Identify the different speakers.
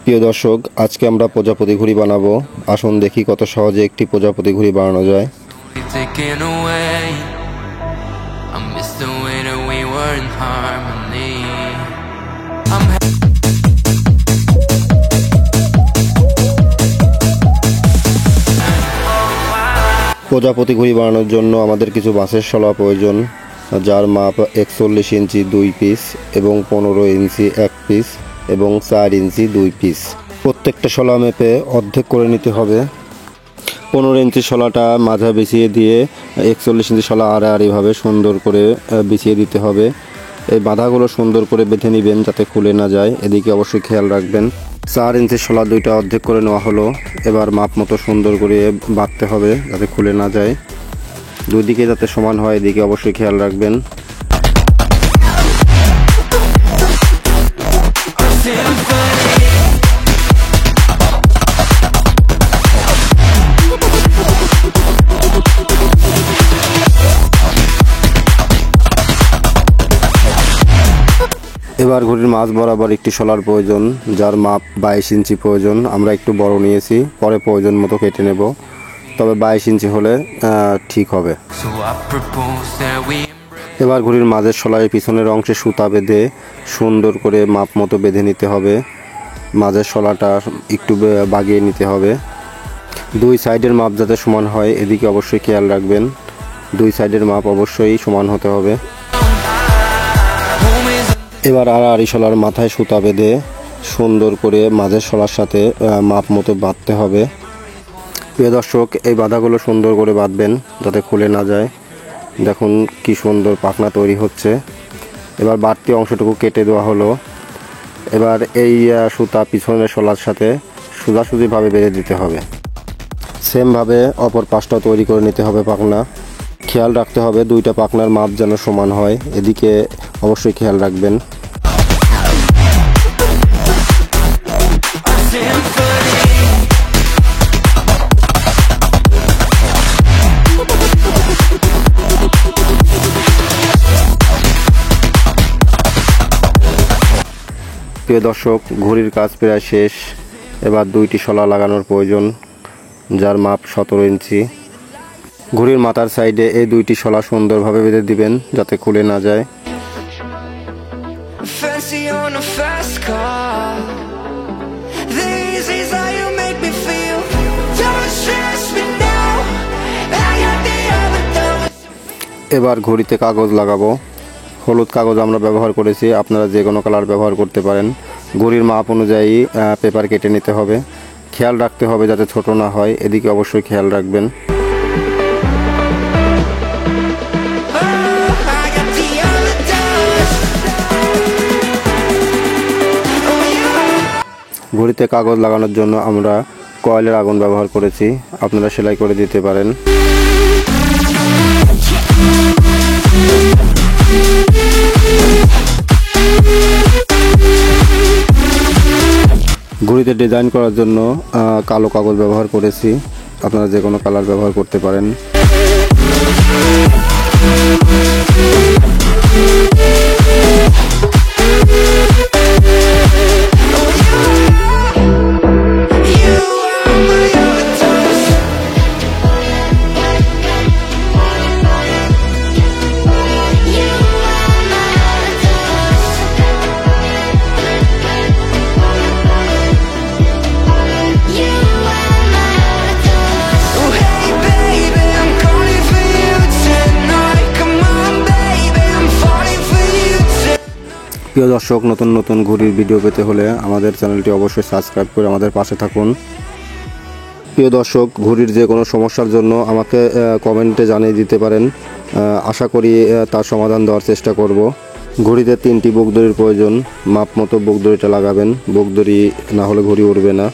Speaker 1: প্রিয় দর্শক, আজকে আমরা প্রজাপতি ঘুড়ি বানাবো। আসুন দেখি কত সহজে একটি প্রজাপতি ঘুড়ি বানানো যায়। প্রজাপতি ঘুড়ি বানানোর জন্য আমাদের কিছু বাঁশের শলা প্রয়োজন, যার মাপ 41 ইঞ্চি 2 পিস এবং 15 ইঞ্চি 1 পিস এবং 4 ইঞ্চি 2 পিস। প্রত্যেকটা শলা মেপে অর্ধেক করে নিতে হবে। 15 ইঞ্চি শলাটা মাঝে বিছিয়ে দিয়ে 41 ইঞ্চি শলা আড়াআড়িভাবে সুন্দর করে বিছিয়ে দিতে হবে। এই বাঁধাগুলো সুন্দর করে বেঁধে নেবেন যাতে খুলে না যায়, এদিকে অবশ্যই খেয়াল রাখবেন। 4 ইঞ্চি শলা দুইটা অর্ধেক করে নেওয়া হলো। এবার মাপ মতো সুন্দর করে বাঁধতে হবে যাতে খুলে না যায়, দুই দিকে যাতে সমান হয় এদিকে অবশ্যই খেয়াল রাখবেন। এবার ঘুড়ির মাঝ বরাবর একটি শলার প্রয়োজন, যার মাপ 22 ইঞ্চি প্রয়োজন। আমরা একটু বড় নিয়েছি, পরে প্রয়োজন মতো কেটে নেব, তবে 22 ইঞ্চি হলে ঠিক হবে। এবার ঘুড়ির মাঝের শলার পিছনের অংশে সুতা বেঁধে সুন্দর করে মাপ মতো বেঁধে নিতে হবে। মাঝের শলাটা একটু বাগিয়ে নিতে হবে। দুই সাইডের মাপ যাতে সমান হয় এদিকে অবশ্যই খেয়াল রাখবেন। দুই সাইডের মাপ অবশ্যই সমান হতে হবে। এবার আড়াআড়ি শলার মাথায় সুতা বেঁধে সুন্দর করে মাঝের শলার সাথে মাপ মতো বাঁধতে হবে। প্রিয় দর্শক, এই বাঁধাগুলো সুন্দর করে বাঁধবেন যাতে খুলে না যায়। দেখুন কি সুন্দর পাখনা তৈরি হচ্ছে। এবার বাড়তি অংশটুকু কেটে দেওয়া হলো। এবার এই সুতা পিছনের শলার সাথে সোজাসুজিভাবে বেঁধে দিতে হবে। সেমভাবে অপর পাশটাও তৈরি করে নিতে হবে পাখনা। খেয়াল রাখতে হবে দুইটা পাখনার মাপ যেন সমান হয়, এদিকে অবশ্যই খেয়াল রাখবেন। প্রিয় দর্শক, ঘুড়ির কাজ প্রায় শেষ। এবার দুইটি শলা লাগানোর প্রয়োজন, যার মাপ 17 ইঞ্চি। ঘুড়ির মাথার সাইডে এই দুইটি শলা সুন্দরভাবে বেঁধে দিবেন যাতে খুলে না যায়। এবার ঘুড়িতে কাগজ লাগাবো। হলুদ কাগজ আমরা ব্যবহার করেছি, আপনারা যে কোনো কালার ব্যবহার করতে পারেন। ঘুড়ির মাপ অনুযায়ী পেপার কেটে নিতে হবে। খেয়াল রাখতে হবে যাতে ছোট না হয়, এদিকে অবশ্যই খেয়াল রাখবেন। ঘুড়িতে কাগজ লাগানোর জন্য আমরা কয়েলের আগুন ব্যবহার করেছি, আপনারা সেলাই করে দিতে পারেন। ঘুড়িতে ডিজাইন করার জন্য কালো কাগজ ব্যবহার করেছি, আপনারা যে কোনো কালার ব্যবহার করতে পারেন। প্রিয় দর্শক, নতুন নতুন ঘুড়ির ভিডিও পেতে হলে আমাদের চ্যানেলটি অবশ্যই সাবস্ক্রাইব করে আমাদের পাশে থাকুন। প্রিয় দর্শক, ঘুড়ির যে কোনো সমস্যার জন্য আমাকে কমেন্টে জানিয়ে দিতে পারেন, আশা করি তার সমাধান দেওয়ার চেষ্টা করব। ঘুড়িতে 3টি বুক দড়ির প্রয়োজন, মাপ মতো বুক দড়িটা লাগাবেন, বুক দড়ি না হলে ঘুড়ি উড়বে না।